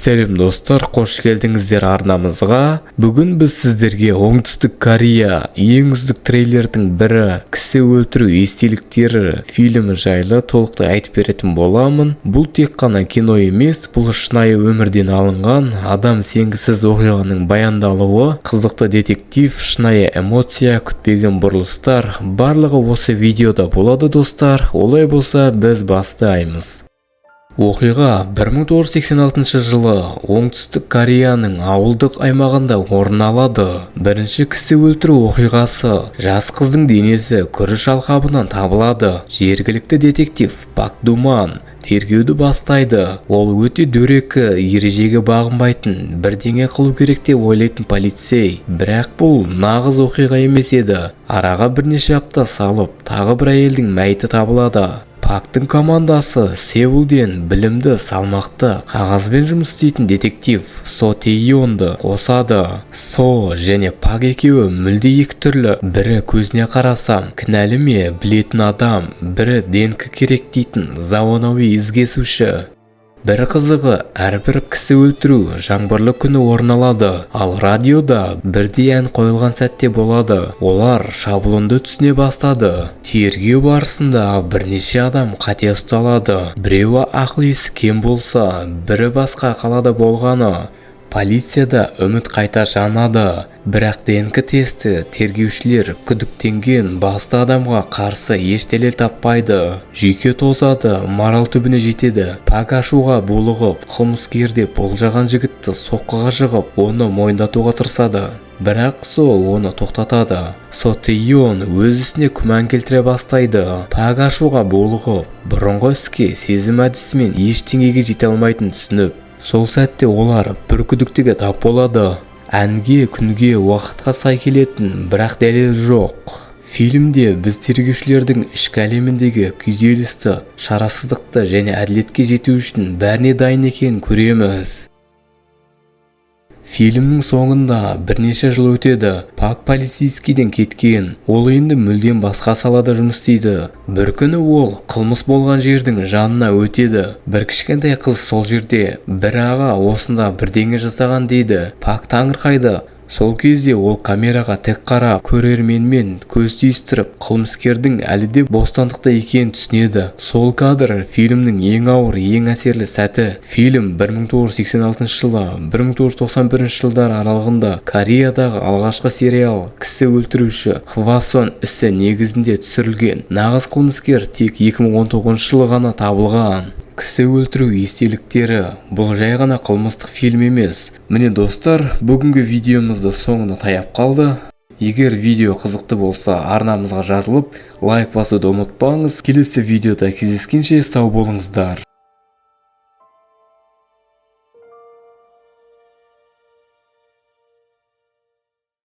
Сәлем достар, қош келдіңіздер арнамызға. Бүгін біз сіздерге Оңтүстік Корея ең үздік трейлердің бірі кісі өлтіру естеліктері фильмі жайлы толықтай айтып беретін боламын. Бұл тек қана кино емес, бұл шынайы өмірден алынған адам сенгісіз оқиғаның баяндалуы, қызықты детектив, шынайы эмоция, күтпеген бұрылыстар, барлығы осы видеода болады достар. Олай болса біз бастаймыз. Оқиға 1986 жылы Оңтүстік Кореяның ауылдық аймағында орын алады. Бірінші кісі өлтіру оқиғасы. Жас қыздың денесі күріш алқабынан табылады. Жергілікті детектив Пак Думан тергеуді бастайды. Ол өте дөрекі, ережеге бағынбайтын, бірдеңе қылу керек деп ойлайтын полицей. Бірақ бұл нағыз оқиға емес еді. Араға бірнеше апта салып, тағы бір әйелдің мәйіті табылады. Пактың командасы Сеулден білімді, салмақты, қағазбен жұмыс істейтін детектив Со Тэйонды қосады. Со және Пак екеуі мүлде екі түрлі. Бірі көзіне қарасам кінәлі ме білетін адам, бірі ДНК керек дейтін заманауи ізкесуші. Бір қызығы, әрбір кісі өлтіру жаңбырлы күні орын алады, ал радиода бірдей ән қойылған сәтте болады. Олар шаблонды түсіне бастады. Тергеу барысында бірнеше адам қате ұсталады. Біреуі ақыл-есі кем болса, бірі басқа қалада болғаны. Полицияда үміт қайта жанады. Бірақ ДНК тесті тергеушілер күдіктенген басты адамға қарсы еш дәлел таппайды. Жүйке тозады, марал түбіне жетеді. Пак ашуға булығып, қылмыскер деп болжаған жігітті соққыға жығып, оны мойындатуға тырысады. Бірақ Со оны тоқтатады. Со Тэйон өз ісіне күмән келтіре бастайды. Пак ашуға булығып, бұрынғы іске сезім әдісімен ештеңеге жете алмайтын түсініп, сол сәтте олар бір күдіктіге тап болады. Әнге, күнге, уақытқа сай келетін, бірақ дәлел жоқ. Фильмде біз тергеушілердің ішкі әлеміндегі күйзелісті, шарасыздықты және әділетке жету үшін бәріне дайын екенін көреміз. Фильмнің соңында бірнеше жыл өтеді. Пак полицейскийден кеткен. Ол енді мүлдем басқа салада жұмыс істейді. Бір күні ол қылмыс болған жердің жанына өтеді. Бір кішкентай қыз сол жерде. Бір аға осында бірдеңе жасаған дейді. Пак таңырқайды. Сол кезде ол камераға тік қарап, көрерменмен көз түйістіріп, қылмыскердің әлі де бостандықта екенін түсінеді. Сол кадр фильмнің ең ауыр, ең әсерлі сәті. Фильм 1986 жылы, 1991 жылдар аралығында Кореядағы алғашқы сериал кісі өлтіруші Хвасон ісі негізінде түсірілген. Нағыз қылмыскер тек 2019 жылы ғана табылған. Кісі өлтіру естеліктері. Бұл жай ғана қылмыстық фильм емес. Міне достар, бүгінгі видеомызды соңына таяп қалды. Егер видео қызықты болса, арнамызға жазылып, лайк басуды ұмытпаңыз. Келесі видеода кездескенше сау болыңыздар.